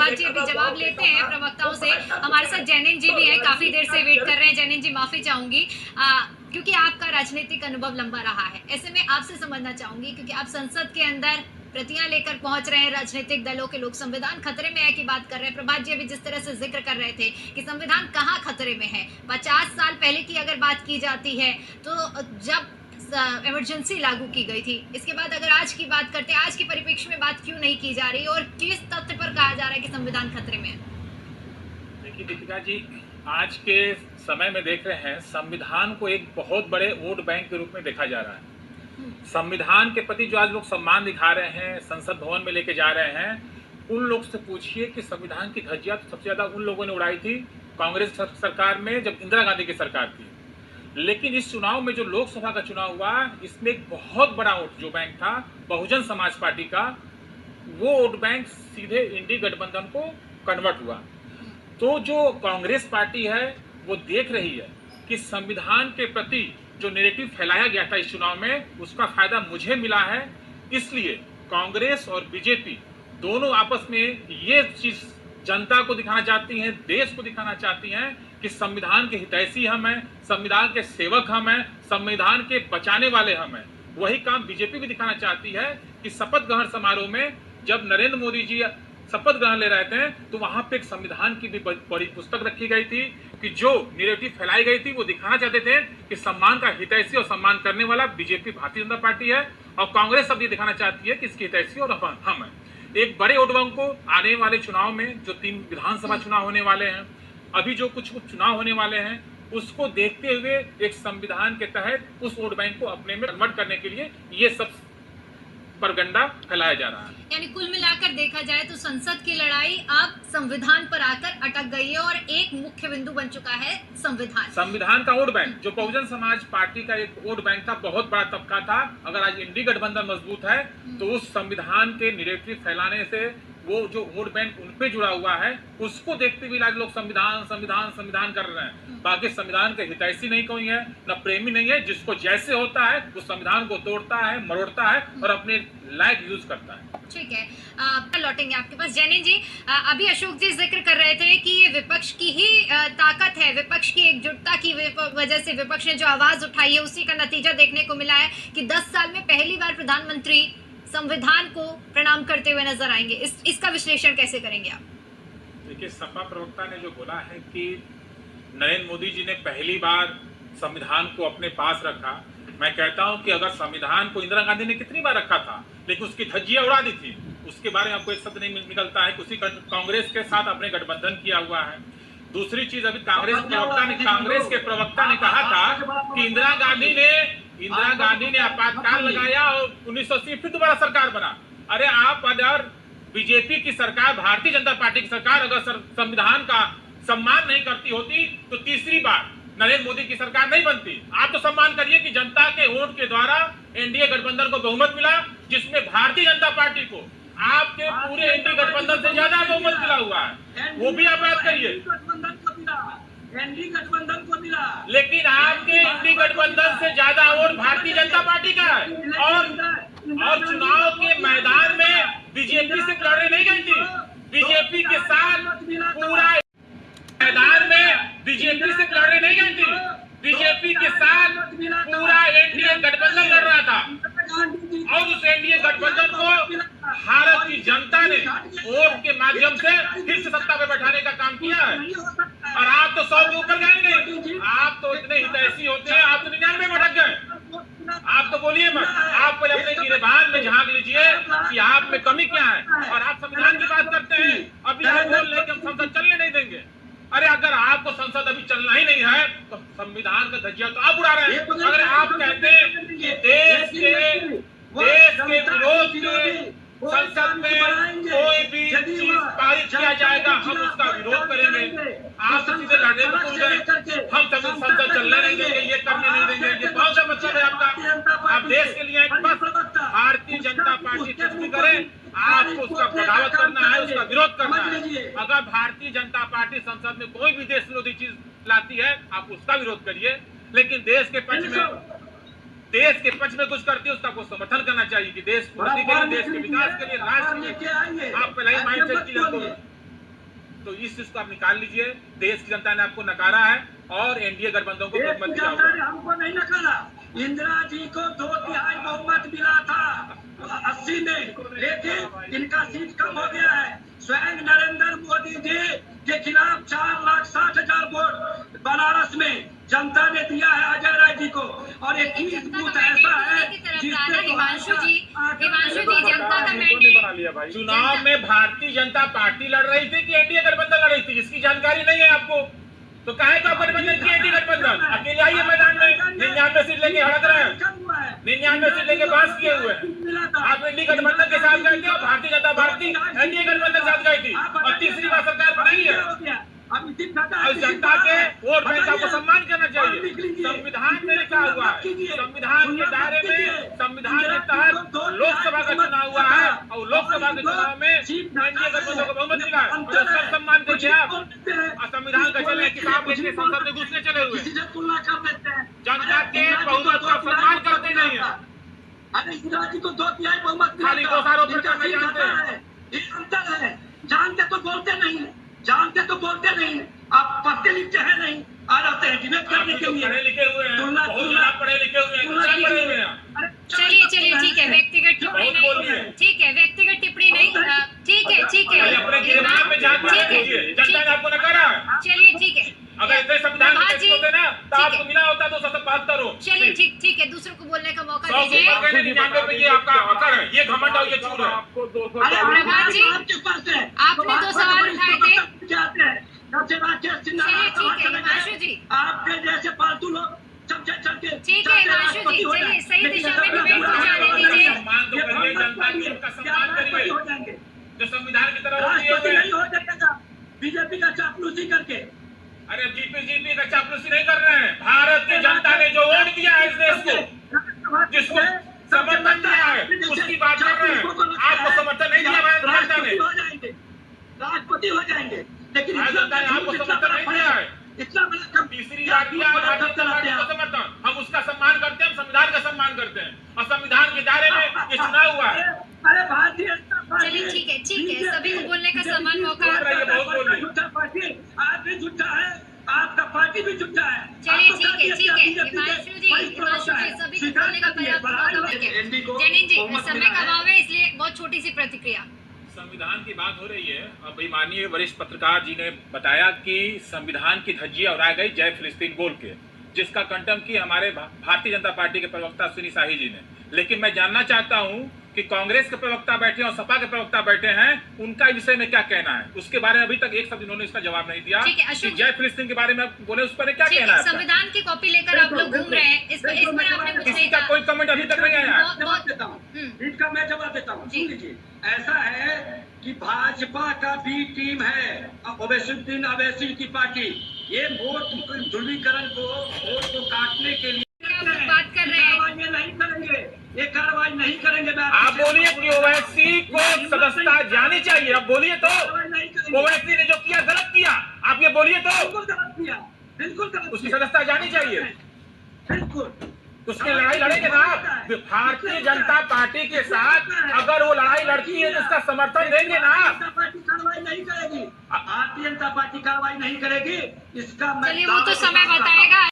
प्रभात जी अभी जवाब लेते हैं प्रवक्ताओं से। हमारे साथ जैनिन जी भी है, काफी देर से वेट कर रहे हैं। जैनिन जी माफी चाहूंगी क्योंकि आपका राजनीतिक अनुभव लंबा रहा है, ऐसे में आपसे समझना चाहूंगी क्योंकि आप संसद के अंदर प्रतियां लेकर पहुंच रहे हैं राजनीतिक दलों के लोग, संविधान खतरे में है की बात कर रहे हैं। प्रभात जी अभी जिस तरह से जिक्र कर रहे थे कि संविधान कहाँ खतरे में है, 50 साल पहले की अगर बात की जाती है तो जब इमरजेंसी लागू की गई थी, इसके बाद अगर आज की बात करते हैं, आज के परिप्रेक्ष्य में बात क्यों नहीं की जा रही और किस तथ्य पर कहा जा रहा है कि संविधान खतरे में है? देखिए दीपिका जी, आज के समय में देख रहे हैं संविधान को एक बहुत बड़े वोट बैंक के रूप में देखा जा रहा है। संविधान के प्रति जो आज लोग सम्मान दिखा रहे हैं, संसद भवन में लेके जा रहे हैं, उन लोग से पूछिए कि संविधान की धज्जियां तो सबसे ज्यादा उन लोगों ने उड़ाई थी कांग्रेस सरकार में, जब इंदिरा गांधी की सरकार थी। लेकिन इस चुनाव में जो लोकसभा का चुनाव हुआ, इसमें एक बहुत बड़ा वोट जो बैंक था बहुजन समाज पार्टी का, वो वोट बैंक सीधे इंडी गठबंधन को कन्वर्ट हुआ। तो जो कांग्रेस पार्टी है वो देख रही है कि संविधान के प्रति जो नैरेटिव फैलाया गया था इस चुनाव में, उसका फायदा मुझे मिला है। इसलिए कांग्रेस और बीजेपी दोनों आपस में ये चीज जनता को दिखाना चाहती हैं, देश को दिखाना चाहती हैं कि संविधान के हितैषी हम हैं, संविधान के सेवक हम हैं, संविधान के बचाने वाले हम हैं। वही काम बीजेपी भी दिखाना चाहती है कि शपथ ग्रहण समारोह में जब नरेंद्र मोदी जी शपथ ग्रहण ले रहे थे तो वहां पे एक संविधान की भी बड़ी पुस्तक रखी गई थी कि जो नैरेटिव फैलाई गई थी वो दिखाना चाहते थे कि सम्मान का हितैषी और सम्मान करने वाला बीजेपी भारतीय जनता पार्टी है, और कांग्रेस अब ये दिखाना चाहती है कि इसकी हितैषी और हम है। एक बड़े वोट बैंक को आने वाले चुनाव में जो 3 विधानसभा चुनाव होने वाले हैं, अभी जो कुछ चुनाव होने वाले हैं, उसको देखते हुए एक संविधान के तहत उस वोट बैंक को अपने में कन्वर्ट करने के लिए ये सब परगंडा फैलाया जा रहा है। यानी कुल मिलाकर देखा जाए तो संसद की लड़ाई अब संविधान पर आकर अटक गई है और एक मुख्य बिंदु बन चुका है संविधान का वोट बैंक, जो बहुजन समाज पार्टी का एक वोट बैंक था, बहुत बड़ा तबका था। अगर आज इंडी गठबंधन मजबूत है तो उस संविधान के नैरेटिव फैलाने से वो जो वोट बैंक उन पे जुड़ा हुआ है, उसको देखते हुए आज लोग संविधान संविधान संविधान कर रहे हैं। बाकी संविधान के हितैषी नहीं कोई है, न प्रेमी नहीं है। जिसको जैसे होता है वो संविधान को तोड़ता है, मरोड़ता है और अपने लायक यूज करता है। ठीक है, लौटेंगे आपके पास। जैनिन जी, अभी अशोक जी जिक्र कर रहे थे कि ये विपक्ष की ही ताकत है, विपक्ष की एकजुटता की वजह से विपक्ष ने जो आवाज उठाई है उसी का नतीजा देखने को मिला है कि 10 साल में पहली बार प्रधानमंत्री संविधान को प्रणाम करते हुए नजर आएंगे। इसका विश्लेषण कैसे करेंगे आप? देखिए, सपा प्रवक्ता ने जो बोला है कि नरेंद्र मोदी जी ने पहली बार संविधान को अपने पास रखा, मैं कहता हूं कि अगर संविधान को इंदिरा गांधी ने कितनी बार रखा था लेकिन उसकी धज्जियां उड़ा दी थी, उसके बारे में आपको एक शब्द नहीं निकलता है कि उसी कांग्रेस के साथ अपने गठबंधन किया हुआ है। दूसरी चीज, अभी कांग्रेस के प्रवक्ता ने कहा था कि इंदिरा गांधी ने आपातकाल लगाया और 1980 फिर दोबारा सरकार बना। अरे आप अगर बीजेपी की सरकार, भारतीय जनता पार्टी की सरकार अगर संविधान का सम्मान नहीं करती होती तो तीसरी बार नरेंद्र मोदी की सरकार नहीं बनती। आप तो सम्मान करिए कि जनता के वोट के द्वारा एनडीए गठबंधन को बहुमत मिला, जिसमें भारतीय जनता पार्टी को आपके पूरे एनडीए गठबंधन से ज्यादा बहुमत मिला हुआ है, वो भी आप बात करिए। एनडीए गठबंधन को मिला, लेकिन आपके एनडीए गठबंधन से ज्यादा वोट भारतीय जनता पार्टी का है। और चुनाव के मैदान में बीजेपी से लड़े नहीं गई थी, बीजेपी के साथ पूरा मैदान में बीजेपी से लड़े नहीं गई थी, बीजेपी के साथ पूरा एनडीए गठबंधन लड़ रहा था। और उस एनडीए गठबंधन को भारत की जनता ने वोट के माध्यम से फिर से सत्ता पे बैठाने का काम किया है। और आप तो 100 के ऊपर गए नहीं, आप तो इतने हितैषी होते हैं, आप तो 99 में भटक गए। आप तो बोलिए मत, आप पहले अपने गिरेबान में झांक लीजिए कि आप में कमी क्या है। और आप संविधान की बात करते हैं, अभी आप बोल रहे हैं कि हम संसद चलने नहीं देंगे। अरे अगर आपको संसद अभी चलना ही नहीं है तो संविधान का धज्जिया तो आप उड़ा रहे हैं। अगर आप कहते हैं कि देश के विरोध में संसद में कोई भी चीज पारित किया जाएगा, हम उसका विरोध करेंगे। आप सीधे लड़ने में कूद गए, हम संसद चलने नहीं देंगे, ये करने नहीं देंगे। ये कौन सा मतलब है आपका? आप देश के लिए बस भारतीय जनता पार्टी कुछ भी करे, आपको उसका बगावत करना है, उसका विरोध करना है। अगर भारतीय जनता पार्टी संसद में कोई भी देश विरोधी चीज लाती है, आप उसका विरोध करिए, लेकिन देश के पक्ष में कुछ करती है उसका को समर्थन करना चाहिए कि देश उन्नति के लिए, देश के विकास के लिए, राष्ट्र के लिए आप पहले ही माइंड सेट की तो इस चीज को आप निकाल लीजिए। देश की जनता ने आपको नकारा है और एनडीए गठबंधन को बहुमत दिया जनता ने हुआ है। हमको नहीं नकारा। इंदिरा जी को 2/3 बहुमत मिला था 80 में, लेकिन इनका सीट कम हो गया है। स्वयं नरेंद्र मोदी जी के खिलाफ 4,60,000 वोट बनारस में जनता ने दिया है अजय राय जी को। और 21 बूथ ऐसा है जिससे हिमांशु जी जनता का नहीं बना लिया भाई। चुनाव में भारतीय जनता पार्टी लड़ रही थी कि एनडीए गठबंधन लड़ रही थी, इसकी जानकारी नहीं है आपको। तो काहे का गठबंधन की एनडीए गठबंधन अकेले आइए मैदान में 99 सीट लेके हड़क रहे हैं, 99 सीट लेके पास किए हुए हैं। आप एनडीए गठबंधन के साथ गए थे और भारतीय जनता पार्टी एनडीए गठबंधन के साथ गई थी और तीसरी बार सरकार बनाई है। और जनता के वोट बैंक को सम्मान करना चाहिए। संविधान में लिखा हुआ है, संविधान के दायरे में, संविधान के तहत लोकसभा का चुनाव हुआ है और लोकसभा के चुनाव में एनडीए गठबंधन को बहुमत मिला है। और उसका सम्मान करिए आप। और संविधान का चले किताब लेके संसद में घुसने चले हुए जनता के बहुमत का सम्मान करते नहीं है। अरे इंदिरा जी को 2/3 बहुमत खाली दोषारोपण करना जानते हैं। ये अंतर है। जानते तो बोलते नहीं है, जानते तो बोलते नहीं है। आप पढ़ते लिखते हैं नहीं, आ जाते हैं डिबेट करने के लिए। पढ़े लिखे हुए हैं, बहुत ज़्यादा पढ़े लिखे हुए हैं, कितना पढ़े हुए हैं। चलिए ठीक है, व्यक्तिगत टिप्पणी नहीं, ठीक है व्यक्तिगत टिप्पणी नहीं, ठीक है अपने गिरफ्तार में जांच करा लीजिए। जनता ने आपको नकारा है। चलिए ठीक है, अगर इतने संविधान में टेस्ट होते ना तो आपको मिला होता 272 हो। चलिए ठीक है, दूसरों को बोलने का मौका 100 दीजिए। 99 पे ये आपका अकड़ है, ये घमंड और ये चूर है। आपको 200 प्रभात जी, आपके पास है। आपने 2 सवाल उठाए थे। चलिए ठीक है हिमांशु जी, आपके जैसे फालतू लोग चलते ठीक है हिमांशु जी, चलिए सही दिशा में डिबेट को जाने दीजिए। सम्मान तो करिए, जनता की उनका सम्मान करिए हो जाएंगे, जो संविधान की तरह होती राष्ट्रपति है। नहीं हो जाएगा बीजेपी का चापलूसी करके। अरे जीपी का चापलूसी नहीं कर रहे हैं। भारत की जनता ने जो वोट दिया है इस देश को, जिसको समर्थन दिया है, उसकी बात कर रहे हैं। आपको समर्थन नहीं दिया भारत की जनता ने। हो जाएंगे, राष्ट्रपति हो जाएंगे, लेकिन भारत जनता ने आपको समर्थन नहीं दिया है। इतना बड़ा तीसरी बार दिया है भारतीय जनता पार्टी को समर्थन। हम उसका सम्मान करते हैं, हम संविधान का सम्मान करते हैं और संविधान के दायरे में ये चुनाव हुआ है। अरे भारतीय जनता पार्टी, चलिए ठीक है, सभी को बोलने का समान मौका। झूठा पार्टी, आप भी झूठा है, आपका पार्टी भी झूठा है। चलिए ठीक है हिमांशु जी, सभी को बोलने का पर्याप्त मौका मिलेगा। जैनिन जी, समय का अभाव है इसलिए बहुत छोटी सी प्रतिक्रिया। संविधान की बात हो रही है। अब माननीय वरिष्ठ पत्रकार जी ने बताया कि संविधान की धज्जियां उड़ाई गई जय फिलिस्तीन बोल के, जिसका कंटम की हमारे भारतीय जनता पार्टी के प्रवक्ता सुनी शाही जी ने। लेकिन मैं जानना चाहता हूं कि कांग्रेस के प्रवक्ता बैठे और सपा के प्रवक्ता बैठे हैं, उनका इस विषय में क्या कहना है। उसके बारे में अभी तक एक शब्द इन्होंने इसका जवाब नहीं दिया कि जय फिलिस्तीन के बारे में बोले, उस पर क्या कहना है। संविधान की कॉपी लेकर आप लोग घूम रहे हैं, इस पर आपने कुछ किसी नहीं का कहा। कोई कमेंट अभी तक नहीं आया। इसका मैं जवाब देता हूँ, सुन लीजिए। ऐसा है कि भाजपा का बी टीम है ओवैसीउद्दीन अवैसी की पार्टी, ये वोट ध्रुवीकरण को, वोट को काटने के लिए बात कर रहे हैं। ये नहीं करेंगे, ये कार्रवाई नहीं करेंगे। आप बोलिए कि ओवैसी को सदस्यता जानी चाहिए। आप बोलिए तो, ओवैसी ने जो किया गलत किया, आप ये बोलिए तो। बिल्कुल गलत किया, बिल्कुल गलत उसकी सदस्यता जानी चाहिए, बिल्कुल। उसकी लड़ाई लड़ेंगे ना आप। भारतीय जनता पार्टी के साथ अगर वो लड़ाई लड़ती है तो उसका समर्थन देंगे ना। पार्टी कार्रवाई नहीं करेगी, भारतीय जनता पार्टी कार्रवाई नहीं करेगी, इसका चलिए वो तो समय बताएगा।